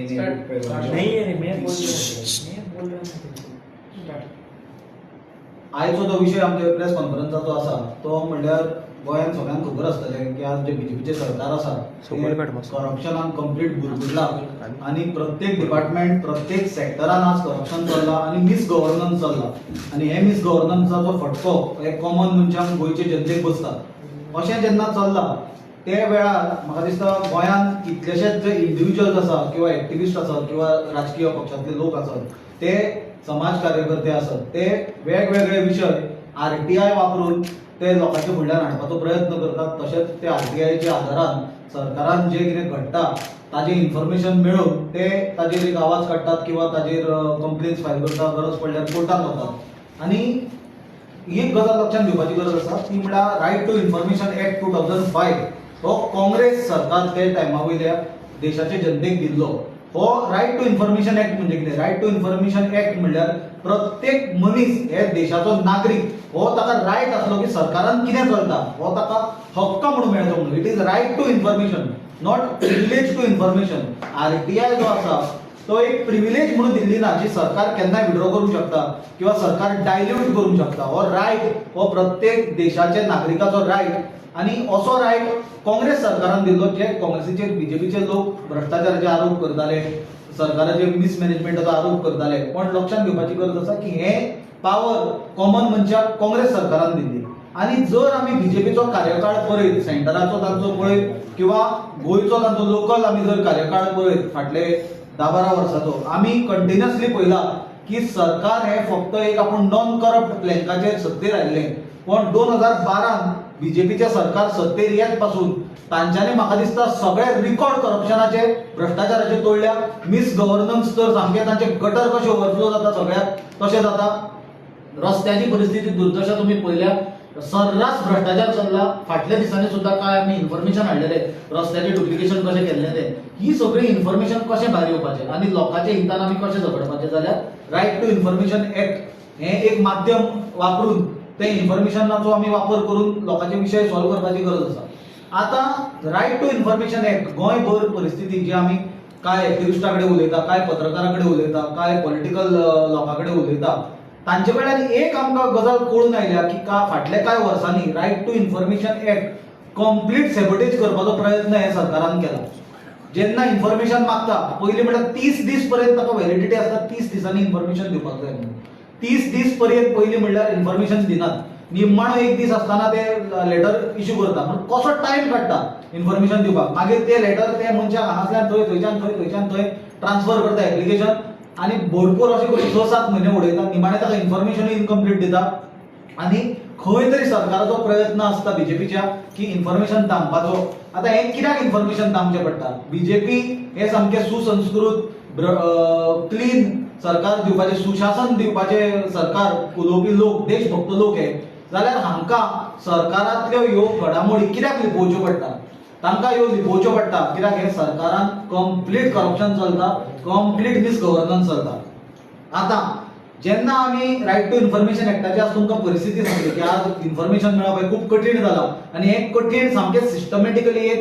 नहीं है मैं बोल रहा आयचो तो विषय आमच्या प्रेस कॉन्फरन्साचो आसा तो म्हणल्यार गोंयांत सगळ्यांक खबर आसतलें की आज जे बीजेपीचे सरकार आसा करप्शनान कंप्लीट बुरबुरला आनी प्रत्येक डिपार्टमेंट प्रत्येक सेक्टरान आज करप्शन चल्लां आनी मिस गव्हर्नन्स चल्लां आनी हे मिस गव्हर्नन्साचो फटको हे कॉमन मनशांक गोंयचे जनतेक बसता अशें जेन्ना चल्लां ते वेळार म्हाका दिसता गोंयांत कितलेशेच जे इंडिव्हिज्युअल्स आसा किंवा एक्टिविस्ट आसात किंवा राजकीय पक्षांतले लोक आसात ते समाज कार्यकर्ते आसात ते वेगवेगळे विशय RTI वापरून ते लोकांच्या फुडल्यान हाडपाचो प्रयत्न करतात तशेंच ते RTIच्या आदारान सरकारान जे कितें घडटा ताजें इन्फॉर्मेशन मेळोवन ते ताजेर एक आवाज काडटात किंवा ताजेर कंप्लेन्स फायल करतात गरज पडल्यार कोर्टान वतात आनी ही एक गजाल लक्षात घेवपाची गरज आसा ती म्हळ्यार रायट टू इन्फॉर्मेशन एक्ट 2005 हो काँग्रेस सरकार ते टायमा वयल्या देशाचे जनतेक दिल्लो हो रायट टू इन्फॉर्मेशन एक्ट म्हणजे कितें रायट टू इन्फॉर्मेशन एक्ट म्हणल्यार प्रत्येक मनीस हे देशाचो नागरीक हो ताका रायट आसलो की सरकारान कितें चलता हो ताका हक्क म्हणून मेळचो म्हणून it is right to information not privilege to information RTI जो आसा तो एक प्रिविलेज म्हणून दिल्ली ना जी सरकार केन्नाय विड्रॉ करूंक शकता किंवा सरकार डायल्यूट करूंक शकता हो रायट हो प्रत्येक देशाच्या नागरिकाचो रायट आनी असो रायट काँग्रेस सरकारान दिल्लो जे काँग्रेसीचे बीजेपीचे लोक भ्रष्टाचाराचे आरोप करताले सरकाराचे मिसमॅनेजमेंटाचो आरोप करताले पण लक्षात घेवपाची गरज आसा की हे पावर कॉमन मनशाक काँग्रेस सरकारान दिल्ली आनी जर आमी बीजेपीचो कार्यकाळ पळयत सेंटराचो तांचो पळयत किंवा गोंयचो तांचो लोकल आमी जर कार्यकाळ पळयत फाटले 10-12 वर्साचो आमी कंटिन्युअसली पळयला की सरकार हे फक्त एक आपूण नॉन करप्ट प्लॅनकाचेर सत्तेर आयिल्ले पण 2012 बीजेपीचे सरकार सत्तेर येत पासून तांच्यानी म्हाका दिसता सगळे रिकॉर्ड करप्शनाचे भ्रष्टाचाराचे तोडल्या मिस गव्हर्नन्स तर सामके तांचे गटर कशे ओव्हरफ्लो जाता सगळ्याक तशें जाता रस्त्याची परिस्थिती दुर्दशा तुम्ही पळयल्या सर्रास भ्रष्टाचार चल्ला फाटल्या दिसांनी सुद्धा काय आमी इन्फॉर्मेशन हाडलेले रस्त्याचे डुप्लिकेशन कशें केल्लें तें ही सगळी इन्फॉर्मेशन कशें भायर येवपाचें आनी लोकांच्या हितान आमी कशें झगडपाचें जाल्यार रायट टू इन्फॉर्मेशन एक्ट हें एक माध्यम वापरून ते इन्फॉर्मेशनाचो आमी वापर करून लोकांचे विशय सॉल्व करपाची गरज आसा आतां रायट टू इन्फॉर्मेशन एक्ट गोंयभर परिस्थिती जी आमी काय एक्टिविस्टा कडेन उलयता काय पत्रकारा कडेन उलयता काय पॉलिटिकल लोकां कडेन उलयता तांचे कडल्यान एक आमकां गजाल कळून आयल्या की फाटल्या कांय वर्सांनी right to information act complete sabotage करपाचो प्रयत्न हे सरकारान केला जेन्ना इन्फॉर्मेशन मागता पयलीं म्हणल्यार 30 दीस पर्यंत ताका व्हॅलिडिटी आसता 30 दिसांनी इन्फॉर्मेशन दिवपाक जाय म्हणून 30 दीस पर्यंत पयलीं म्हणल्यार इन्फॉर्मेशन दिनात निम्माणो एक दीस आसतना ते लेटर इश्यू करता पूण कसो टायम काडटा इन्फॉर्मेशन दिवपाक मागीर ते लेटर ते मनशाक हांगासल्यान थंयच्यान थंय ट्रान्सफर करता एप्लिकेशन आनी भरपूर अशें करून 6-7 म्हयने उडयता निमाणें ताका इन्फॉर्मेशन इनकम्प्लीट दिता आनी खंय तरी सरकाराचो प्रयत्न आसता बीजेपीच्या की इन्फॉर्मेशन थांबपाचो आतां हें कित्याक इन्फॉर्मेशन थांबचें पडटा बीजेपी हे सामकें सुसंस्कृत क्लीन सरकार दिवपाचें सुशासन दिवपाचें सरकार उलोवपी लोक देशभक्त लोक हे जाल्यार हांकां सरकारांतल्यो ह्यो घडामोडी कित्याक लिपोवच्यो पडटा तांकां ह्यो लिपोवच्यो पडटा कित्याक हे सरकारान कंप्लीट करप्शन चलता कंप्लीट मिस गव्हर्नन्स चलता आतां जेन्ना आमी रायट टू इन्फॉर्मेशन एक्टाची आज तुमकां परिस्थिती सांगली की आज इन्फॉर्मेशन मेळप हें खूब कठीण जालां आनी हें कठीण सामकें सिस्टमॅटिकली एक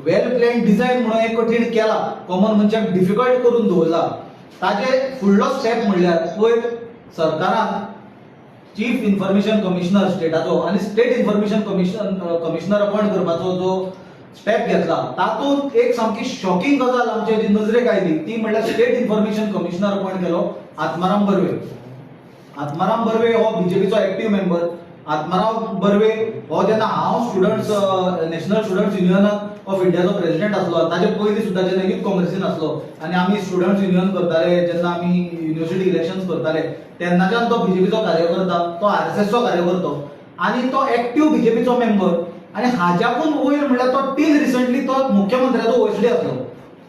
वेल प्लॅन डिझायन म्हणून हें कठीण केलां कॉमन मनशाक डिफिकल्ट करून दवरला ताजे फुडलो स्टेप म्हणल्यार पयर सरकारान चीफ इन्फॉर्मेशन कमिशनर स्टेटाचो आनी स्टेट इन्फॉर्मेशन कमिशनर अपॉयंट करपाचो जो स्टेप घेतला तातूंत एक सामकी शॉकिंग गजाल आमच्या जी नजरेक आयली ती म्हणल्यार स्टेट इन्फॉर्मेशन कमिशनर अपॉयंट केलो आत्माराम बर्वे हो बीजेपीचो एक्टिव्ह मेंबर आत्माराम बर्वे हो जेन्ना हांव students national students union of इंडियाचो प्रेसिडेंट आसलो ताचे पयलीं सुद्दां जेन्ना यूथ काँग्रेसीन आसलो आनी आमी स्टुडंट्स युनियन करताले जेन्ना आमी युनिव्हर्सिटी इलेक्शन्स करताले तेन्नाच्यान तो बीजेपीचो कार्यकर्ता तो RSSचो कार्यकर्तो आनी तो एक्टिव्ह बीजेपीचो मेंबर आनी हाज्याकून वयर म्हणल्यार तो टील रिसंटली तो मुख्यमंत्र्याचो OSD आसलो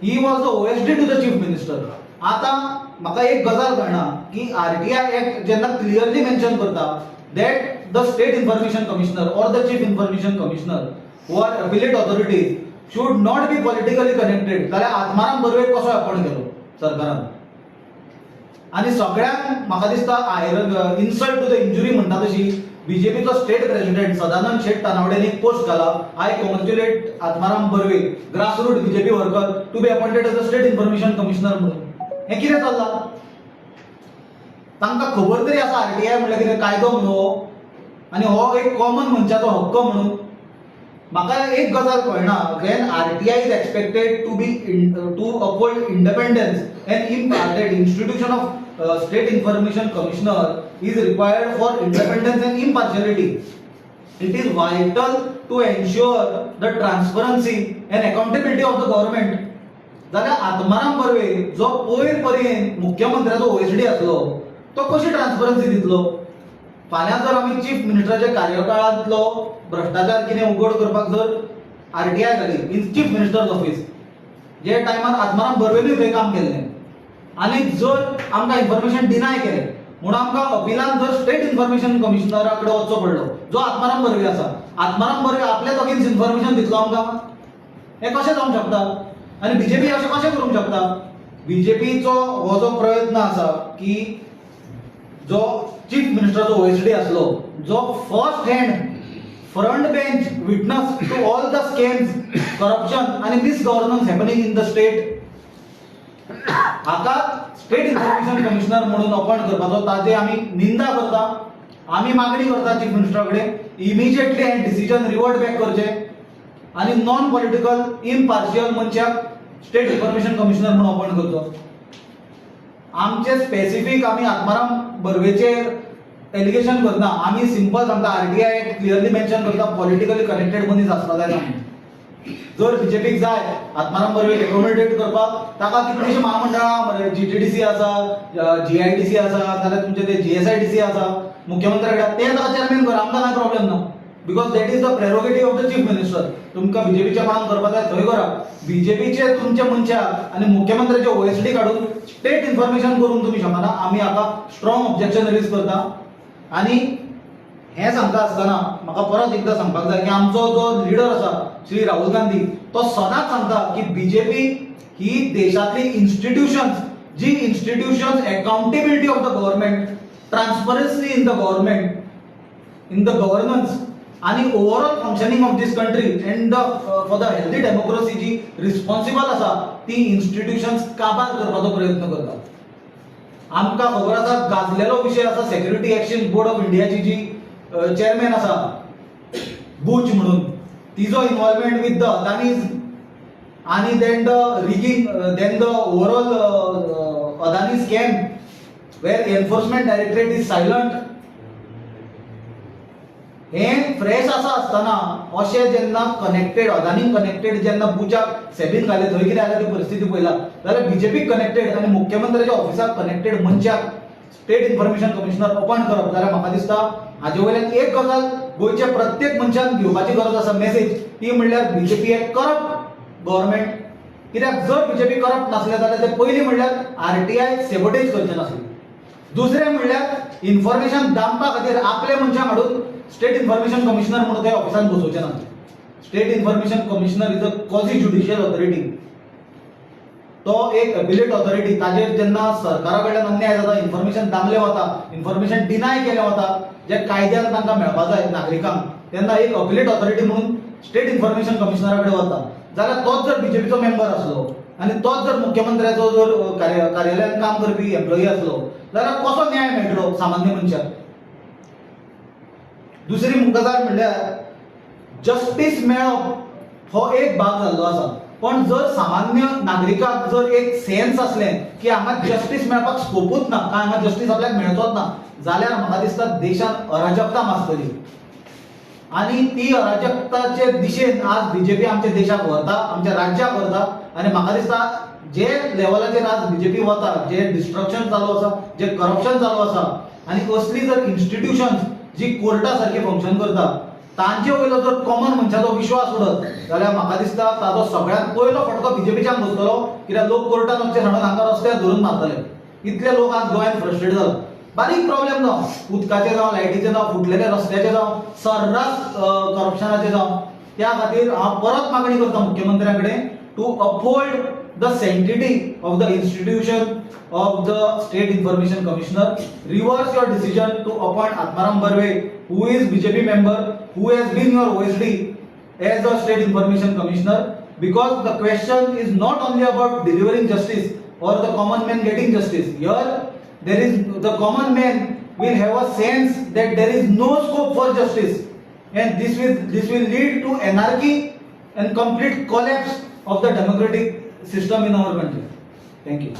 he was the OSD to the chief minister आतां म्हाका एक गजाल कळना की RTI एक्ट जेन्ना क्लियरली मेन्शन करता that the state information commissioner or the chief information commissioner who are appellate authorities should not be politically connected जाल्यार आत्माराम बर्वे कसो अपॉइंट केलो सरकारान आनी सगळ्यांक म्हाका दिसता इन्सल्ट टू द इंजुरी म्हणटा तशी बीजेपीचो स्टेट प्रेसिडेंट सदानंद शेठ तानावडेन एक पोस्ट घाला, I congratulate Atmaram Barve grassroot BJP worker to be appointed as a state information commissioner म्हणून. हे कितें चल्लां? तांकां खबर तरी आसा आरटीआय म्हणल्यार कितें कायदो म्हणून, आनी हो एक कॉमन मनशाचो हक्क म्हणून. म्हाका एक गजाल कळना, when RTI is expected to uphold independence and impartial institution of state information commissioner is required for independence and impartiality. It is vital to ensure the transparency and accountability of the government. जाल्यार आत्माराम बर्वे जो पयर पर्यंत मुख्यमंत्र्याचो OSD आसलो तो कशी transparency दितलो? फाल्यां जर आमी चीफ मिनिस्टराच्या कार्यकाळांतलो भ्रष्टाचार कितें उघड करपाक जर आरटीआय घाली इन चीफ मिनिस्टर्स ऑफिस, जे टायमार आत्माराम बर्वेनूय थंय काम केल्लें, आनी जर आमकां इन्फॉर्मेशन डिनाय केलें म्हणून आमकां अपिलान जर स्टेट इन्फॉर्मेशन कमिशनरा कडेन वचचो पडलो, जो आत्माराम बर्वे आसा, आत्माराम बर्वे आपल्याच अगेन्स्ट इन्फॉर्मेशन दितलो आमकां? हें कशें जावंक शकता? आनी बीजेपी अशें कशें करूंक शकता? बीजेपीचो हो जो प्रयत्न आसा की जो चीफ मिनिस्टराचो ओएसडी आसलो, जो first hand front bench witness to all the scams, corruption आनी misgovernance happening in the state, हाका स्टेट इन्फॉर्मेशन कमिशनर म्हणून अपॉइंट करपाचो ताजे आमी निंदा करता. आमी मागणी करता चीफ मिनिस्टरा कडेन इमिजिएटली हे डिसिजन रिवर्ट बॅक करचे आनी नॉन पॉलिटिकल इम्पार्शियल मनशाक स्टेट इन्फॉर्मेशन कमिशनर म्हणून अपॉइंट करचो. आमचे स्पेसिफिक आमी आत्माराम बर्वेचेर एलिगेशन करना, आमी सिंपल सांगता आरटीआय क्लियरली मेन्शन करता पॉलिटिकली कनेक्टेड मनीस आसपाक जाय म्हणून. जर बीजेपीक जाय आत्माराम बर्वेक एकोमोडेट करपाक, ताका कितलीशीं महामंडळां जीटीडीसी आसा, जीआयडीसी आसा, जाल्यार तुमचे ते जीएसआयडीसी आसा, मुख्यमंत्र्या कडेन ते ताका चेअरमॅन कर, आमकां कांय प्रॉब्लेम ना. Because that is the prerogative of the chief minister. तुमकां बीजेपीच्या कोणाक करपाक जाय थंय करा. बीजेपीचे तुमचे मनशाक आनी मुख्यमंत्र्याचे ओएसडी काडून स्टेट इन्फॉर्मेशन करून तुमी शकना. आमी हाका स्ट्रॉंग ऑब्जेक्शन रेज करता. आनी हें सांगता आसतना म्हाका परत एकदां सांगपाक जाय की आमचो जो लिडर आसा श्री राहुल गांधी, तो सदांच सांगता की बीजेपी ही देशातली इन्स्टिट्यूशन्स, जी institutions accountability of the government, transparency in the government, in the governance आणि overall functioning of this country and for the healthy democracy जी रिस्पॉन्सिबल आसा ती इन्स्टिट्यूशन्स काबार करपाचो प्रयत्न करता. आमकां खबर आसा गाजलेलो विशय आसा सेक्युरिटी एक्सचेंज बोर्ड ऑफ इंडियाची जी चेअरमॅन आसा बुच म्हणून, तिजो इन्व्हॉल्वमेंट विथ द अदानीज आणि then the rigging, then the overall Adani scam where enforcement directorate is silent. हे फ्रेश आसा आसतना अशें जेन्ना कनेक्टेड, अदानी कनेक्टेड जेन्ना बुचाक सेबीन घाले थंय कितें जालें ती परिस्थिती पळयला, जाल्यार बीजेपी कनेक्टेड आनी मुख्यमंत्र्याच्या ऑफिसाक कनेक्टेड मनशाक स्टेट इन्फॉर्मेशन कमिशनर अपॉइंट करप, जाल्यार म्हाका दिसता हाजे वयल्यान एक गजाल गोंयच्या प्रत्येक मनशान घेवपाची गरज आसा मेसेज, ती म्हणल्यार बीजेपी एक करप्ट गव्हर्नमेंट. कित्याक जर बीजेपी करप्ट नासले जाल्यार ते पयलीं म्हणल्यार आरटीआय सेबोटेज करचे नासले. दुसरें म्हणल्यार इन्फॉर्मेशन दामपा खातीर आपले मनशाक हाडून स्टेट इन्फॉर्मेशन कमिशनर म्हणून ते ऑफिसान बसोवचे ना. State information commissioner is a quasi judicial authority. तो एक एपिलेट ऑथॉरिटी. ताजेर जेन्ना सरकारा कडल्यान अन्याय जाता, इन्फॉर्मेशन दामले वता, इन्फॉर्मेशन डिनाय केले वता, जे कायद्यान तांकां मेळपाक जाय नागरिकांक, तेन्ना एक अपिलेट ऑथॉरिटी म्हणून स्टेट इन्फॉर्मेशन कमिशनरा कडेन वता. जाल्यार तोच जर बीजेपीचो मेंबर आसलो आनी तोच जर मुख्यमंत्र्याचो जर कार्यालयात काम करपी एम्प्लॉई आसलो जाल्यार कसो न्याय मेळटलो सामान्य मनशाक. दुसरी गजाल म्हणल्यार जस्टीस मेळप हो एक भाग जाल्लो आसा, पण जर सामान्य नागरिकाक जर एक सेन्स असलें की हांगा जस्टीस मेळपाक स्कोपूच ना, काय हांगा जस्टीस आपल्याक मेळचोच ना, जाल्यार म्हाका दिसता देशांत अराजकता माजतली. आनी ती अराजकताचे दिशेन आज बीजेपी आमच्या देशाक व्हरता, आमच्या राज्याक व्हरता. आनी म्हाका दिसता जे लेवलाचेर आज बीजेपी वता, जे डिस्ट्रक्शन चालू आसा, जे करप्शन चालू आसा, आनी असली जर इन्स्टिट्यूशन्स जी कोर्टा सारखी फंक्शन करता तांचे वयलो जर कॉमन मनशाचो विश्वास उडत जाल्यार म्हाका दिसता ताजो सगळ्यात पयलो फटको बीजेपीच्यान बसतलो. कित्याक लोक कोर्टान वचचे सांगून हांगा रस्त्यार धरून मारतले. इतले लोक आज गोंयांत फ्रस्ट्रेट जाला. बारीक प्रॉब्लेम जावं, उदकाचे जावं, लायटीचे जावं, फुटलेले रस्त्याचे जावं, सर्रास करप्शनाचे जावं, त्या खातीर हांव परत मागणी करता मुख्यमंत्र्या कडेन to uphold the sanctity of the institution of the state information commissioner, reverse your decision to appoint Atmaram Barve who is BJP member, who has been your OSD as a State Information Commissioner, because the question is not only about delivering justice or the common man getting justice. Here, there is the common man will have a sense that there is no scope for justice, and this will lead to anarchy and complete collapse of the democratic system in our country. Thank you.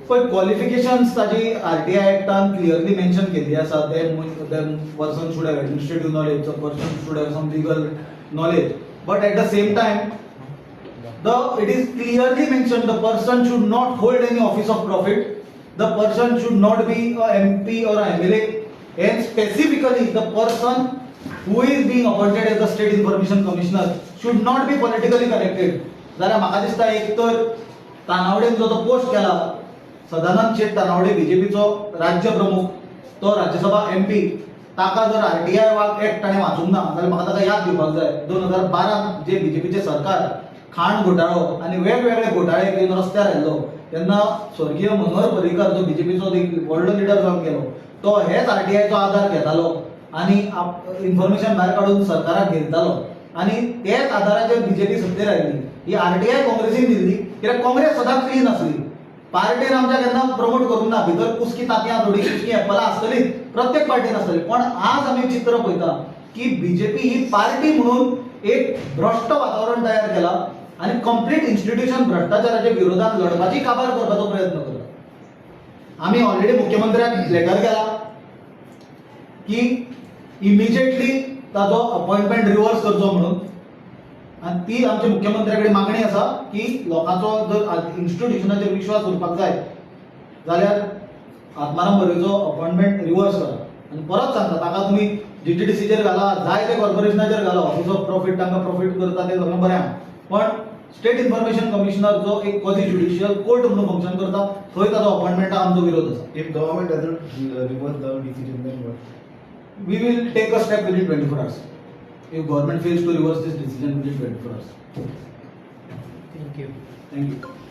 पण qualifications ताजी RTI एक्टान clearly mention केल्ली आसा. the person should have administrative knowledge, the person should have some legal knowledge, but at the same time it is clearly mentioned the person should not hold any office of profit, the person should not be a MP or a MLA, and specifically the person who is being appointed as the State Information Commissioner should not be politically connected. जाल्यार म्हाका दिसता एक तर तानावडेन जो तो post केला, सदानंद शेट तानावडे बीजेपीचो राज्य प्रमुख, तो राज्यसभा MP, ताका जर RTI एक्ट ताणें वाचूंक ना जाल्यार म्हाका ताका याद दिवपाक जाय 2012 जे बीजेपीचे सरकार खाण घोटाळो आनी वेगवेगळे घोटाळे घेवन रस्त्यार आयिल्लो तेन्ना स्वर्गीय मनोहर पर्रीकर जो बीजेपीचो व्हडलो लिडर जावन गेलो, तो हेच RTI चो आधार घेतालो आनी इन्फॉर्मेशन भायर काडून सरकाराक घेतालो आनी तेच आधाराचेर बीजेपी सत्तेर आयिल्ली. ही RTI काँग्रेसीन दिल्ली कित्याक काँग्रेस सदांच क्लीन आसली, पार्टीन आमच्या केन्ना प्रमोट करूंक ना. भितर कुस्की तांतयां थोडी कुस्की एप्पलां आसतली, प्रत्येक पार्टीन आसतली, पण आज आमी चित्र पळयता की बीजेपी ही पार्टी म्हणून एक भ्रष्ट वातावरण तयार केला आनी कंप्लीट इन्स्टिट्यूशन भ्रष्टाचाराच्या विरोधात लढपाची काबार करपाचो प्रयत्न करता. आमी ऑलरेडी मुख्यमंत्र्याक लेटर केला की इमिजिएटली ताजो अपॉइंटमेंट रिव्हर्स करचो म्हणून, आणि ती आमच्या मुख्यमंत्र्याकडे मागणी आसा की लोकांचो जर इन्स्टिट्यूशनाचेर विश्वास उरपाक जाय जाल्यार आत्माराम बर्वेचो अपॉइंटमेंट रिव्हर्स करा. आणि परत सांगता ताका तुमी GTDCचेर घाला, जाय ते कॉर्पोरेशनाचेर घाला, ऑफिस ऑफ प्रॉफिट तांकां प्रॉफिट करता ते सगळें बरें आहा, पण स्टेट इन्फॉर्मेशन कमिशनर जो एक क्वाझी ज्युडिशियल कोर्ट म्हणून फंक्शन करता थंय ताजो अपॉइंटमेंटाक आमचो विरोध आसा. If government doesn't reverse the decision, then what? We will take a step within 24 hours. If government fails to reverse this decision within 24 hours. Thank you. Thank you.